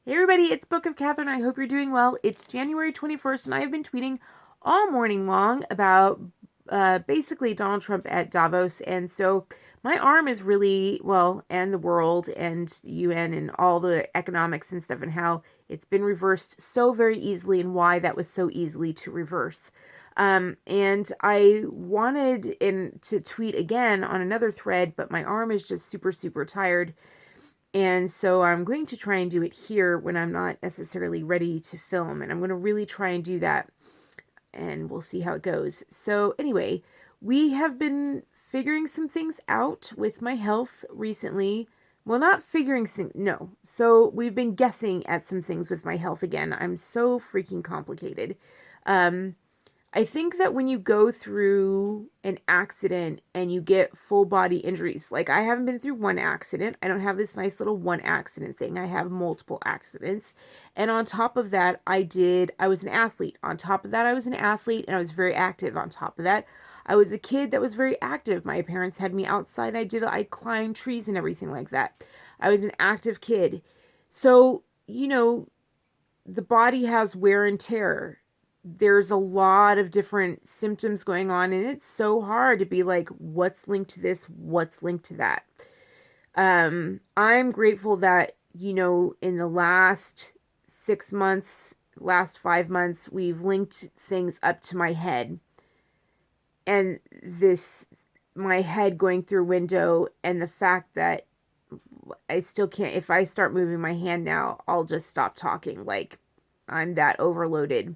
Hey everybody, it's Book of Katherine. I hope you're doing well. It's January 21st, and I've been tweeting all morning long about basically Donald Trump at Davos. And so my arm is really, well, and the world and the UN and all the economics and stuff, and how it's been reversed so very easily and why that was so easily to reverse. And I wanted to tweet again on another thread, but my arm is just super, super tired. And so I'm going to try and do it here when I'm not necessarily ready to film. And I'm going to really try and do that. And we'll see how it goes. So anyway, we have been figuring some things out with my health recently. Well, not figuring some, no. So we've been guessing at some things with my health again. I'm so freaking complicated. I think that when you go through an accident and you get full body injuries, like I haven't been through one accident. I don't have this nice little one accident thing. I have multiple accidents. And on top of that, I was an athlete. On top of that, I was an athlete and I was very active. On top of that, I was a kid that was very active. My parents had me outside. I climbed trees and everything like that. I was an active kid. So, the body has wear and tear. There's a lot of different symptoms going on, and it's so hard to be like, what's linked to this, what's linked to that. I'm grateful that, in the last 6 months, last 5 months, we've linked things up to my head, and my head going through a window, and the fact that I still can't, if I start moving my hand now, I'll just stop talking. Like, I'm that overloaded.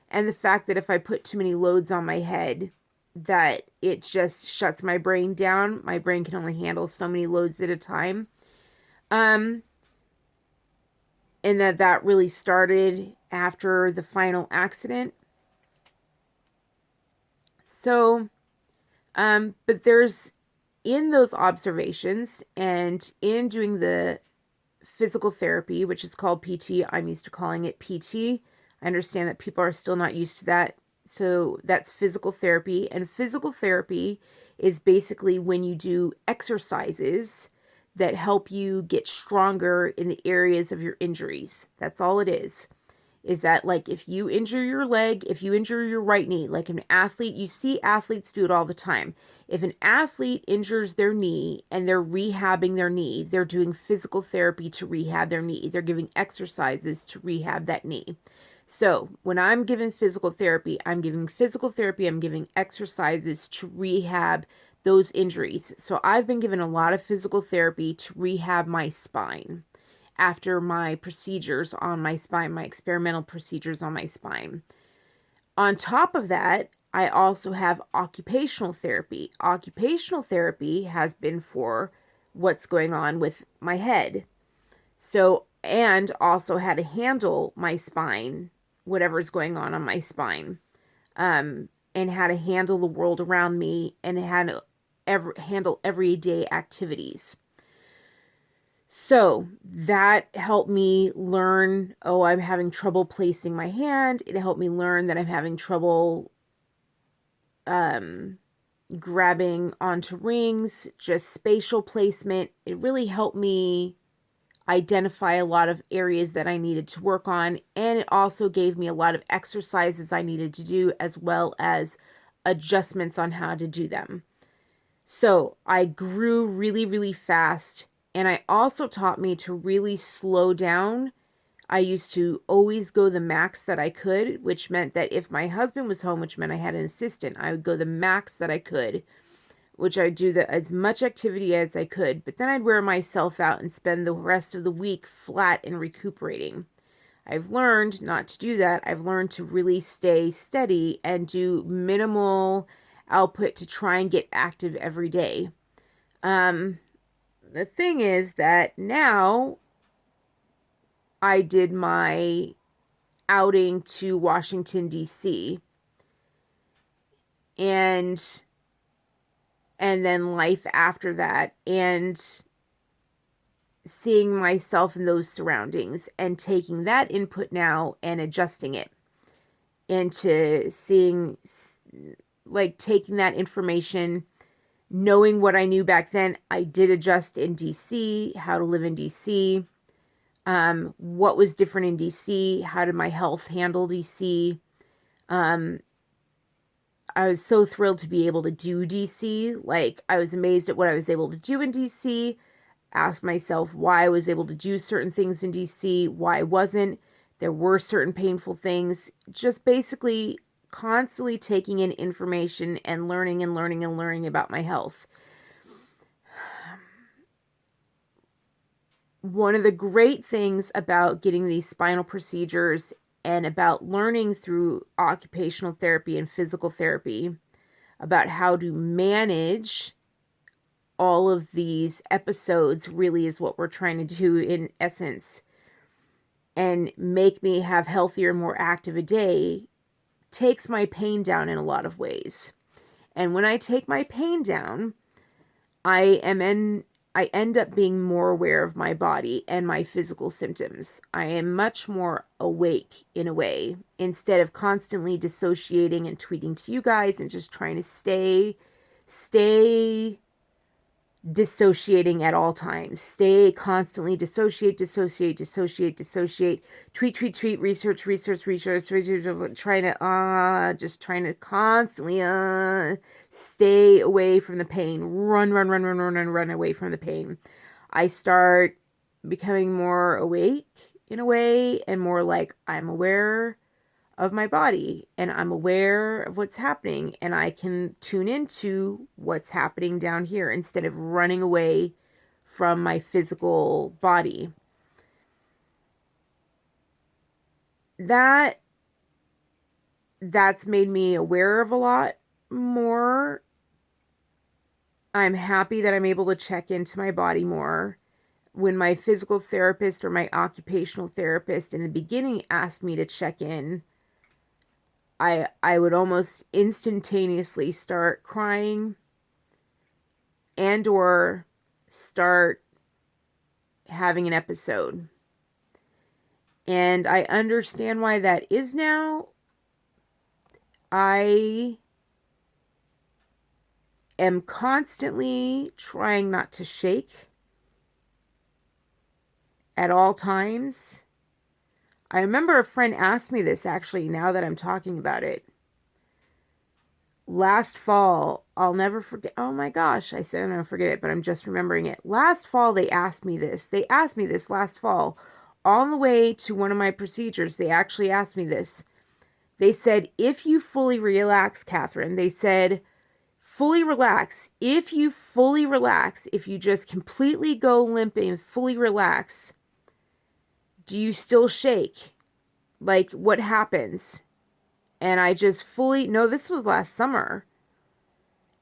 And the fact that if I put too many loads on my head, that it just shuts my brain down. My brain can only handle so many loads at a time. And that really started after the final accident. So, but there's, in those observations and in doing the physical therapy, which is called PT, I'm used to calling it PT. I understand that people are still not used to that. So that's physical therapy. And physical therapy is basically when you do exercises that help you get stronger in the areas of your injuries. That's all it is. Is that, like, if you injure your leg, if you injure your right knee, like an athlete, you see athletes do it all the time. If an athlete injures their knee and they're rehabbing their knee, they're doing physical therapy to rehab their knee. They're giving exercises to rehab that knee. So when I'm giving physical therapy, I'm giving exercises to rehab those injuries. So I've been given a lot of physical therapy to rehab my spine after my procedures on my spine, my experimental procedures on my spine. On top of that, I also have occupational therapy. Occupational therapy has been for what's going on with my head. So, and also how to handle my spine, whatever's going on my spine, and how to handle the world around me and how to handle everyday activities. So that helped me learn, oh, I'm having trouble placing my hand. It helped me learn that I'm having trouble grabbing onto rings, just spatial placement. It really helped me identify a lot of areas that I needed to work on. And it also gave me a lot of exercises I needed to do, as well as adjustments on how to do them. So I grew really, really fast. And I also taught me to really slow down. I used to always go the max that I could, which meant that if my husband was home, which meant I had an assistant, I would go the max that I could, which I'd do as much activity as I could. But then I'd wear myself out and spend the rest of the week flat and recuperating. I've learned not to do that. I've learned to really stay steady and do minimal output to try and get active every day. The thing is that now I did my outing to Washington, D.C. and then life after that, and seeing myself in those surroundings and taking that input now and adjusting it into seeing, like, taking that information, knowing what I knew back then. I did adjust in DC, how to live in DC, what was different in DC, how did my health handle DC. Um, I was so thrilled to be able to do DC. Like, I was amazed at what I was able to do in DC. Asked myself why I was able to do certain things in DC, why I wasn't. There were certain painful things. Just basically constantly taking in information and learning and learning and learning about my health. One of the great things about getting these spinal procedures and about learning through occupational therapy and physical therapy about how to manage all of these episodes really is what we're trying to do in essence, and make me have healthier, more active a day, takes my pain down in a lot of ways. And when I take my pain down, I end up being more aware of my body and my physical symptoms. I am much more awake in a way, instead of constantly dissociating and tweeting to you guys and just trying to stay dissociating at all times. Stay constantly dissociate, tweet, research, trying to constantly stay away from the pain. Run away from the pain. I start becoming more awake in a way, and more like I'm aware of my body and I'm aware of what's happening, and I can tune into what's happening down here instead of running away from my physical body. That's made me aware of a lot more. I'm happy that I'm able to check into my body more. When my physical therapist or my occupational therapist in the beginning asked me to check in, I would almost instantaneously start crying and or start having an episode. And I understand why that is now. I am constantly trying not to shake at all times. I remember a friend asked me this, actually, now that I'm talking about it. Last fall, I'll never forget. Oh my gosh, I said I'll never forget it, but I'm just remembering it. Last fall, they asked me this. They asked me this last fall. On the way to one of my procedures, they actually asked me this. They said, if you fully relax, Katherine, they said, fully relax. If you fully relax, if you just completely go limp and fully relax, do you still shake? Like, what happens? And I just fully, no, this was last summer.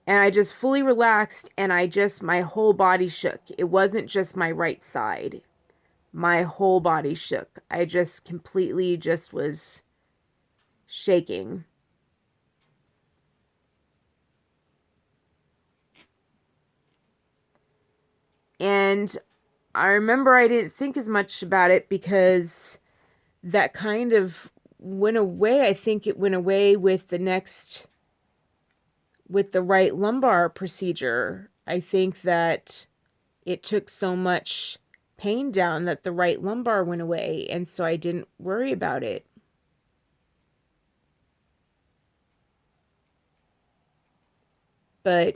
And I just fully relaxed, and my whole body shook. It wasn't just my right side. My whole body shook. I just completely just was shaking. And I remember I didn't think as much about it because that kind of went away. I think it went away with the right lumbar procedure. I think that it took so much pain down that the right lumbar went away, and so I didn't worry about it. But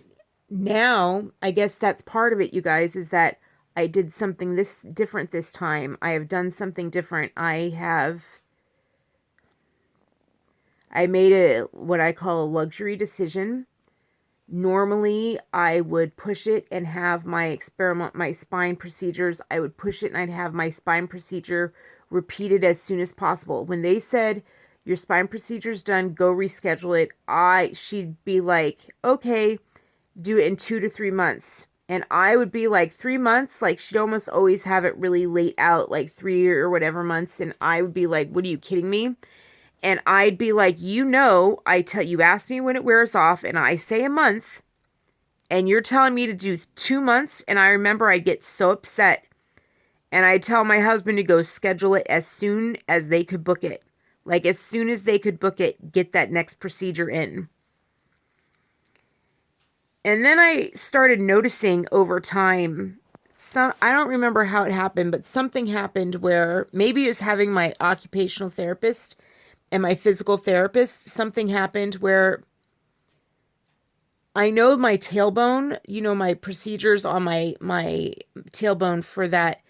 now, I guess that's part of it, you guys, is that I did something this different this time. I have done something different. I made what I call a luxury decision. Normally, I would push it and have my spine procedures. I would push it and I'd have my spine procedure repeated as soon as possible. When they said, your spine procedure's done, go reschedule it, she'd be like, okay, do it in 2 to 3 months. And I would be like, 3 months? Like, she'd almost always have it really late out, like 3 or whatever months. And I would be like, what are you kidding me? And I'd be like, you asked me when it wears off, and I say a month, and you're telling me to do 2 months. And I remember I'd get so upset, and I'd tell my husband to go schedule it as soon as they could book it. Like, as soon as they could book it, get that next procedure in. And then I started noticing over time I don't remember how it happened, but something happened where maybe it was having my occupational therapist and my physical therapist. Something happened where I know my tailbone, my procedures on my tailbone for that,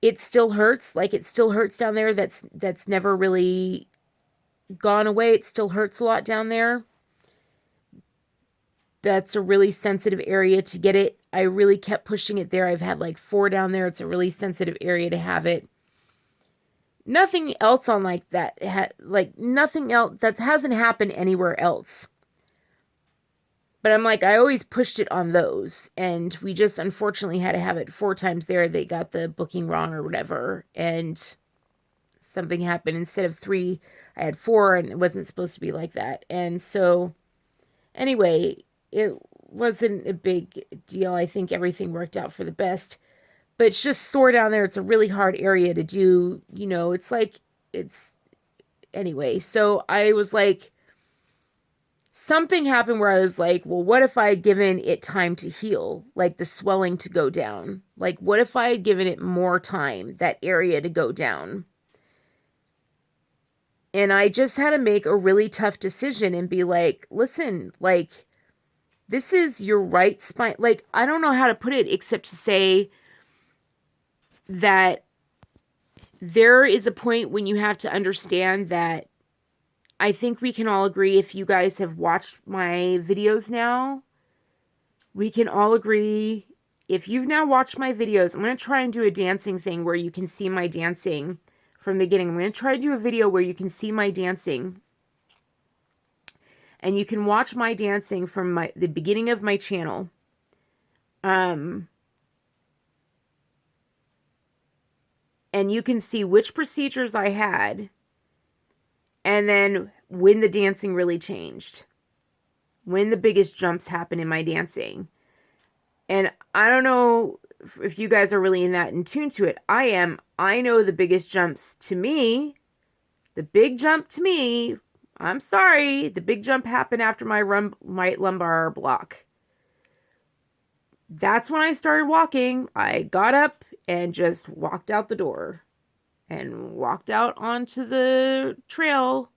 it still hurts. Like it still hurts down there. That's never really gone away. It still hurts a lot down there. That's a really sensitive area to get it. I really kept pushing it there. I've had like 4 down there. It's a really sensitive area to have it. Nothing else on like that. Like nothing else that hasn't happened anywhere else. But I'm like, I always pushed it on those. And we just unfortunately had to have it 4 times there. They got the booking wrong or whatever. And something happened. Instead of 3, I had 4, and it wasn't supposed to be like that. And so, anyway, it wasn't a big deal. I think everything worked out for the best. But it's just sore down there. It's a really hard area to do. It's like, anyway. So I was like, something happened where I was like, well, what if I had given it time to heal? Like the swelling to go down? Like, what if I had given it more time, that area to go down? And I just had to make a really tough decision and be like, listen, like, this is your right spine. Like, I don't know how to put it except to say that there is a point when you have to understand that I think we can all agree, if you guys have watched my videos now, we can all agree, if you've now watched my videos, I'm going to try and do a dancing thing where you can see my dancing from the beginning. I'm going to try to do a video where you can see my dancing. And you can watch my dancing from the beginning of my channel. And you can see which procedures I had. And then when the dancing really changed. When the biggest jumps happen in my dancing. And I don't know if you guys are really in tune to it. I am. I know the biggest jumps to me. The big jump to me. I'm sorry. The big jump happened after my right lumbar block. That's when I started walking. I got up and just walked out the door. And walked out onto the trail.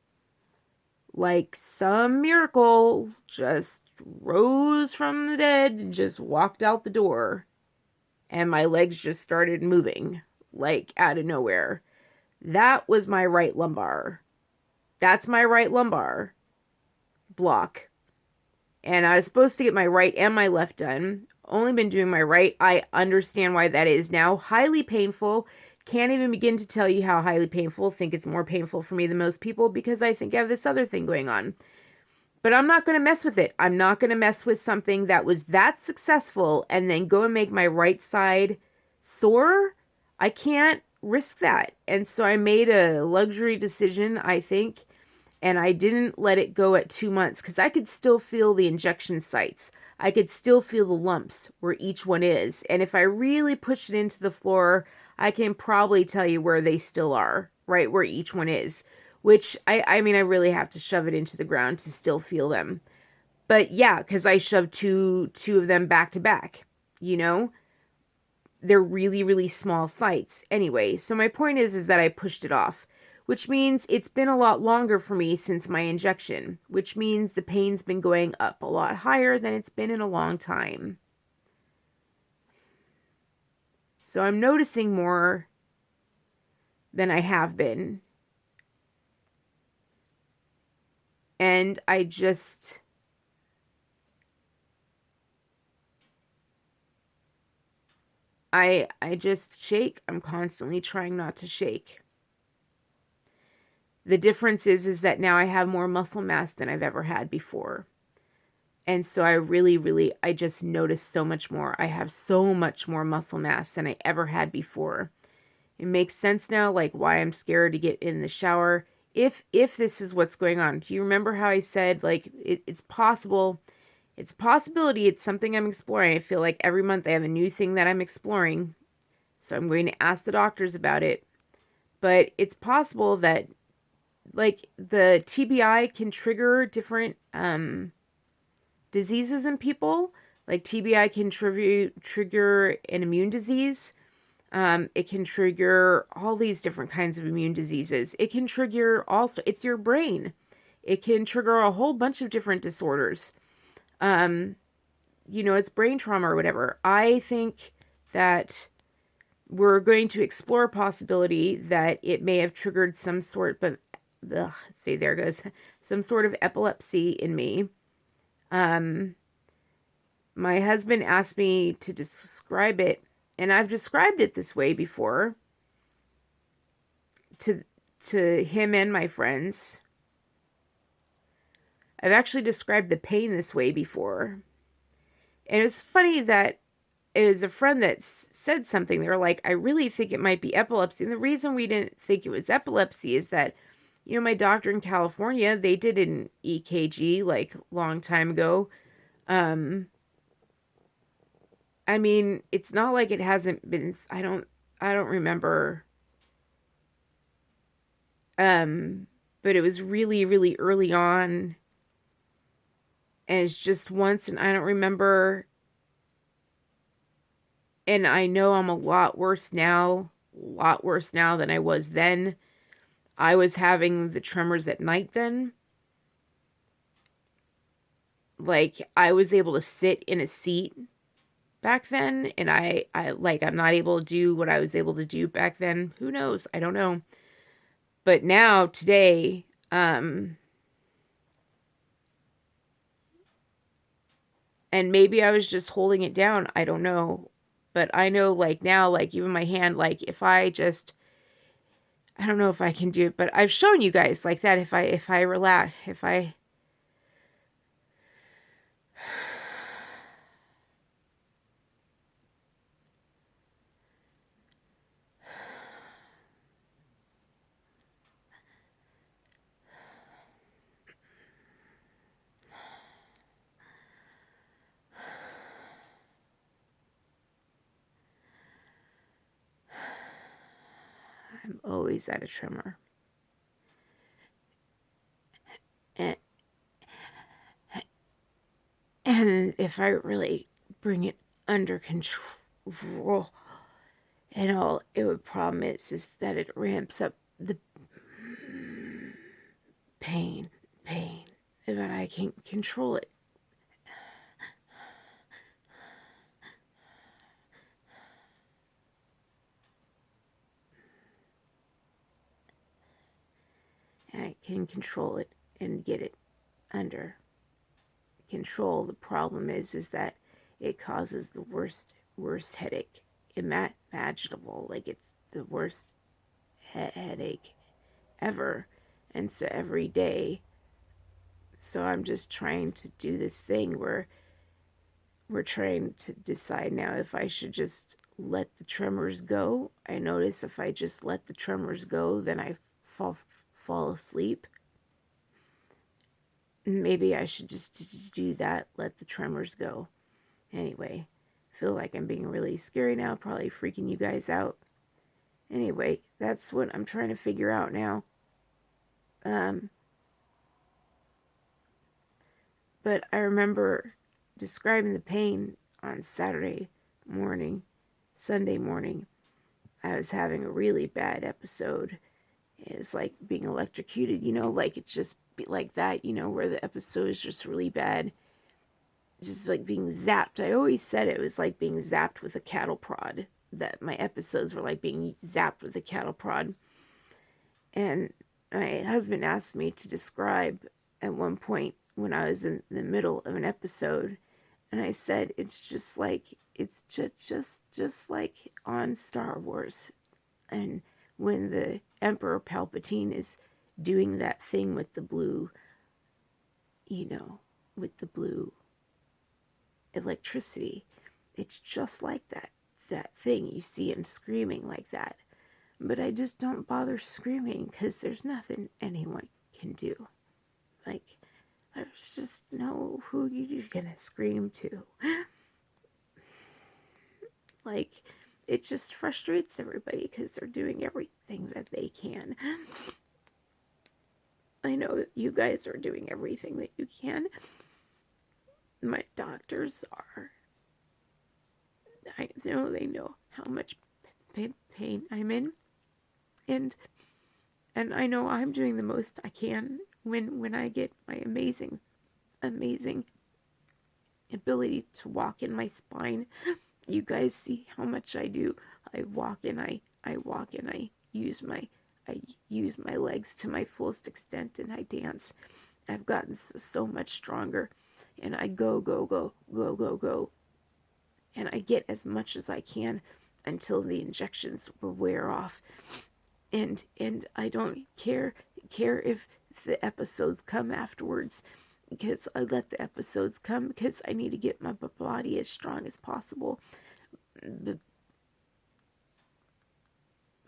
Like some miracle. Just rose from the dead and just walked out the door. And my legs just started moving. Like out of nowhere. That was my right lumbar. That's my right lumbar block. And I was supposed to get my right and my left done. Only been doing my right. I understand why that is now. Highly painful. Can't even begin to tell you how highly painful. Think it's more painful for me than most people because I think I have this other thing going on. But I'm not going to mess with it. I'm not going to mess with something that was that successful and then go and make my right side sore. I can't risk that. And so I made a luxury decision, I think, and I didn't let it go at 2 months because I could still feel the injection sites. I could still feel the lumps where each one is. And if I really push it into the floor, I can probably tell you where they still are, right where each one is. Which, I mean, I really have to shove it into the ground to still feel them. But yeah, because I shoved two of them back to back, They're really, really small sites. Anyway, so my point is that I pushed it off. Which means it's been a lot longer for me since my injection. Which means the pain's been going up a lot higher than it's been in a long time. So I'm noticing more than I have been. And I just shake. I'm constantly trying not to shake. The difference is that now I have more muscle mass than I've ever had before. And so I just noticed so much more. I have so much more muscle mass than I ever had before. It makes sense now, like why I'm scared to get in the shower. If this is what's going on. Do you remember how I said, like, it's possible, it's a possibility, it's something I'm exploring. I feel like every month I have a new thing that I'm exploring. So I'm going to ask the doctors about it. But it's possible that, like, the TBI can trigger different diseases in people. Like TBI can trigger an immune disease. It can trigger all these different kinds of immune diseases. It can trigger also, it's your brain. It can trigger a whole bunch of different disorders. It's brain trauma or whatever. I think that we're going to explore a possibility that it may have triggered some sort of, see, there goes, some sort of epilepsy in me. My husband asked me to describe it, and I've described it this way before to him and my friends. I've actually described the pain this way before. And it's funny that it was a friend that said something. They were like, I really think it might be epilepsy. And the reason we didn't think it was epilepsy is that, my doctor in California, they did an EKG like a long time ago. I mean, it's not like it hasn't been, I don't remember. But it was really, really early on. And it's just once, and I don't remember. And I know I'm a lot worse now than I was then. I was having the tremors at night then. Like, I was able to sit in a seat back then, and I'm not able to do what I was able to do back then. Who knows? I don't know. But now, today, and maybe I was just holding it down. I don't know. But I know, like, now, like, even my hand, like, if I just, I don't know if I can do it, but I've shown you guys like that. If I relax, I'm always at a tremor. And, and if I really bring it under control and all, problem is that it ramps up the pain, but I can't control it. I can control it and get it under control. The problem is that it causes the worst headache imaginable. Like, it's the worst headache ever. And so every day, so I'm just trying to do this thing where we're trying to decide now if I should just let the tremors go. I notice if I just let the tremors go, then I fall asleep. Maybe I should just do that, let the tremors go. Anyway, feel like I'm being really scary now, probably freaking you guys out. Anyway, that's what I'm trying to figure out now. But I remember describing the pain on Sunday morning. I was having a really bad episode. It was like being electrocuted, like it's just like that, where the episode is just really bad. Just like being zapped. I always said it was like being zapped with a cattle prod. That my episodes were like being zapped with a cattle prod. And my husband asked me to describe at one point when I was in the middle of an episode, and I said it's just like on Star Wars, and when the Emperor Palpatine is doing that thing with the blue, with the blue electricity, it's just like that thing. You see him screaming like that. But I just don't bother screaming because there's nothing anyone can do. Like, there's just no who you're gonna scream to. Like, it just frustrates everybody because they're doing everything that they can. I know you guys are doing everything that you can. My doctors are. I know they know how much pain I'm in, and I know I'm doing the most I can when I get my amazing ability to walk in my spine. You guys see how much I do. I walk and I use my legs to my fullest extent and I dance. I've gotten so much stronger and I go and I get as much as I can until the injections will wear off. And I don't care if the episodes come afterwards, because I let the episodes come because I need to get my body as strong as possible. But,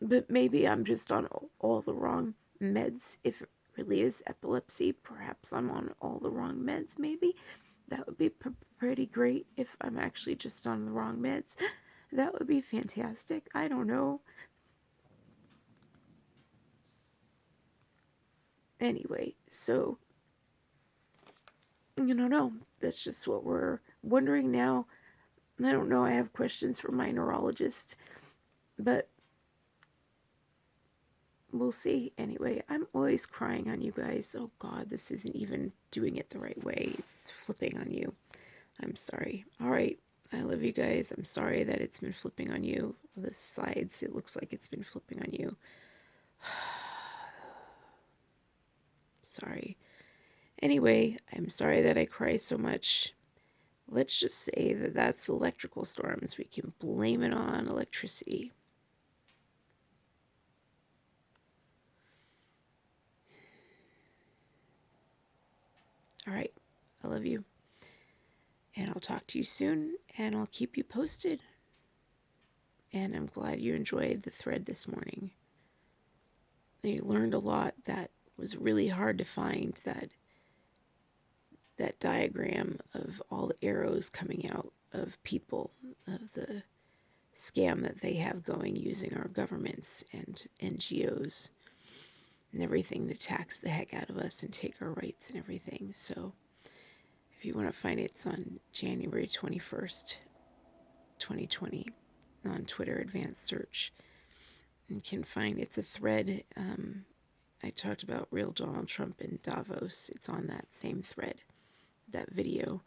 but maybe I'm just on all the wrong meds. If it really is epilepsy, perhaps I'm on all the wrong meds. Maybe that would be pretty great if I'm actually just on the wrong meds. That would be fantastic. I don't know. Anyway, so you don't know. That's just what we're wondering now. I don't know. I have questions for my neurologist, but we'll see. Anyway, I'm always crying on you guys. Oh God, this isn't even doing it the right way. It's flipping on you. I'm sorry. All right. I love you guys. I'm sorry that it's been flipping on you. The sides, it looks like it's been flipping on you. Sorry. Anyway, I'm sorry that I cry so much. Let's just say that that's electrical storms. We can blame it on electricity. All right. I love you. And I'll talk to you soon, and I'll keep you posted. And I'm glad you enjoyed the thread this morning. You learned a lot that was really hard to find, that diagram of all the arrows coming out of people, of the scam that they have going using our governments and NGOs and everything to tax the heck out of us and take our rights and everything. So if you want to find it, it's on January 21st, 2020 on Twitter Advanced Search. You can find it's a thread. I talked about real Donald Trump in Davos. It's on that same thread, that video.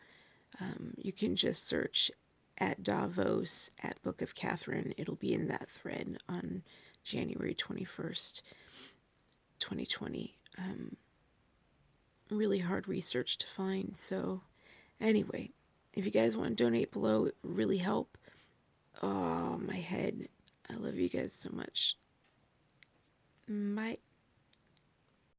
You can just search at Davos at Book of Katherine. It'll be in that thread on January 21st, 2020. Really hard research to find. So anyway, if you guys want to donate below, it would really help. Oh, my head. I love you guys so much. Bye.